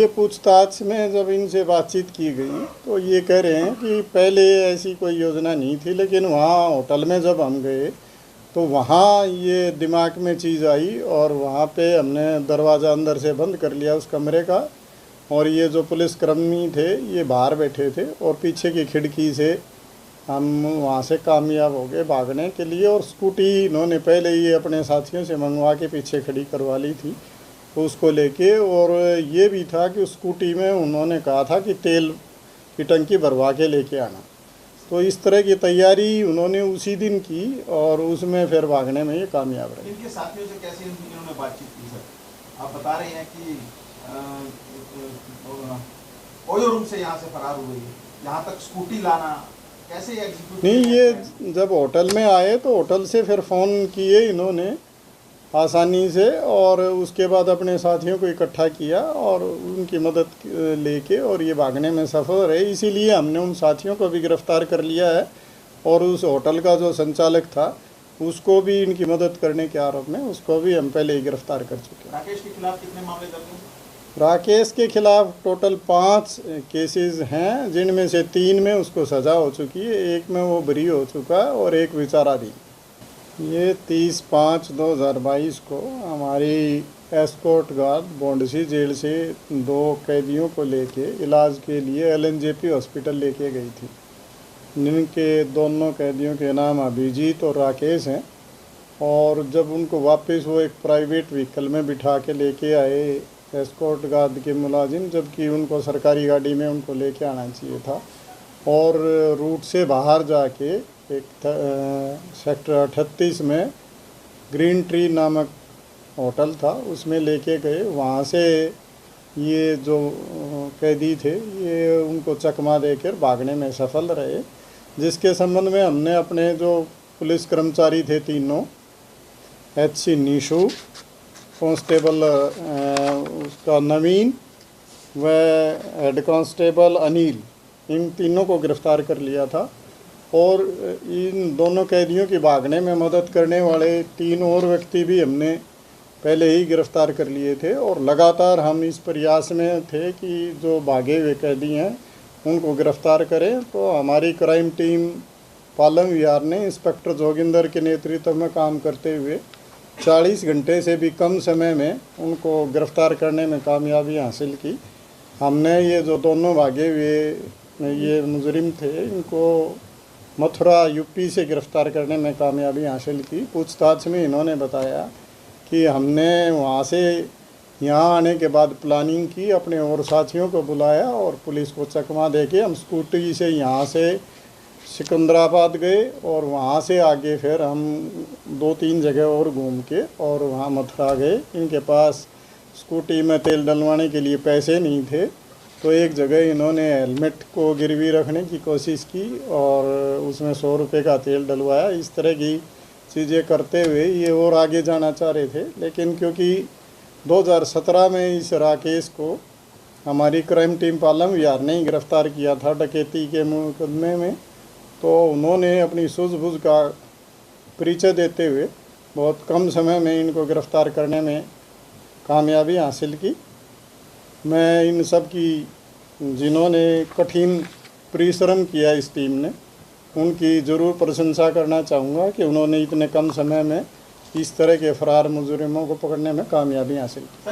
ये पूछताछ में जब इनसे बातचीत की गई तो ये कह रहे हैं कि पहले ऐसी कोई योजना नहीं थी, लेकिन वहाँ होटल में जब हम गए तो वहाँ ये दिमाग में चीज़ आई और वहाँ पे हमने दरवाज़ा अंदर से बंद कर लिया उस कमरे का। और ये जो पुलिसकर्मी थे ये बाहर बैठे थे और पीछे की खिड़की से हम वहाँ से कामयाब हो गए भागने के लिए। और स्कूटी इन्होंने पहले ये अपने साथियों से मंगवा के पीछे खड़ी करवा ली थी उसको लेके। और ये भी था कि उस स्कूटी में उन्होंने कहा था कि तेल की टंकी भरवा के लेके आना। तो इस तरह की तैयारी उन्होंने उसी दिन की और उसमें फिर भागने में ये कामयाब रहे। इनके साथियों से कैसे इन्होंने बातचीत की सर? आप बता रहे हैं कि ओयो रूम से यहाँ से फरार हुए, यहाँ तक स्कूटी लाना कैसे एग्जीक्यूट? नहीं, ये जब होटल में आए तो होटल से फिर फ़ोन किए इन्होंने आसानी से और उसके बाद अपने साथियों को इकट्ठा किया और उनकी मदद लेके और ये भागने में सफल रहे। इसीलिए हमने उन साथियों को भी गिरफ़्तार कर लिया है और उस होटल का जो संचालक था उसको भी इनकी मदद करने के आरोप में उसको भी हम पहले ही गिरफ़्तार कर चुके हैं। राकेश के खिलाफ कितने मामले दर्ज हैं? राकेश के खिलाफ टोटल 5 केसेस हैं, जिनमें से 3 में उसको सज़ा हो चुकी है, 1 में वो बरी हो चुका है और 1 विचाराधीन। ये 30/5/2022 को हमारी एस्कॉर्ट गार्ड बोंडसी जेल से 2 कैदियों को लेके इलाज के लिए LNJP हॉस्पिटल लेके गई थी। जिनके दोनों कैदियों के नाम अभिजीत और राकेश हैं। और जब उनको वापस वो एक प्राइवेट व्हीकल में बिठा के लेके आए एस्कॉर्ट गार्ड के मुलाजिम, जबकि उनको सरकारी गाड़ी में उनको लेके आना चाहिए था। और रूट से बाहर जाके एक सेक्टर 38 में ग्रीन ट्री नामक होटल था उसमें लेके गए। वहाँ से ये जो कैदी थे ये उनको चकमा देकर भागने में सफल रहे, जिसके संबंध में हमने अपने जो पुलिस कर्मचारी थे तीनों, HC नीशू, कांस्टेबल उसका नवीन व हेड कांस्टेबल अनिल, इन तीनों को गिरफ़्तार कर लिया था। और इन दोनों कैदियों की भागने में मदद करने वाले 3 और व्यक्ति भी हमने पहले ही गिरफ़्तार कर लिए थे। और लगातार हम इस प्रयास में थे कि जो भागे हुए कैदी हैं उनको गिरफ़्तार करें। तो हमारी क्राइम टीम पालम विहार ने इंस्पेक्टर जोगिंदर के नेतृत्व में काम करते हुए 40 घंटे से भी कम समय में उनको गिरफ़्तार करने में कामयाबी हासिल की। हमने ये जो दोनों भागे हुए ये मुजरिम थे इनको मथुरा UP से गिरफ़्तार करने में कामयाबी हासिल की। पूछताछ में इन्होंने बताया कि हमने वहाँ से यहाँ आने के बाद प्लानिंग की, अपने और साथियों को बुलाया और पुलिस को चकमा देके हम स्कूटी से यहाँ से सिकंदराबाद गए और वहाँ से आगे फिर हम 2-3 जगह और घूम के और वहाँ मथुरा गए। इनके पास स्कूटी में तेल डलवाने के लिए पैसे नहीं थे, तो एक जगह इन्होंने हेलमेट को गिरवी रखने की कोशिश की और उसमें 100 रुपये का तेल डलवाया। इस तरह की चीज़ें करते हुए ये और आगे जाना चाह रहे थे, लेकिन क्योंकि 2017 में इस राकेश को हमारी क्राइम टीम पालम विहार ने ही गिरफ़्तार किया था डकैती के मुकदमे में, तो उन्होंने अपनी सूझबूझ का परिचय देते हुए बहुत कम समय में इनको गिरफ़्तार करने में कामयाबी हासिल की। मैं इन सब की जिन्होंने कठिन परिश्रम किया इस टीम ने, उनकी ज़रूर प्रशंसा करना चाहूँगा कि उन्होंने इतने कम समय में इस तरह के फ़रार मुजरिमों को पकड़ने में कामयाबी हासिल की।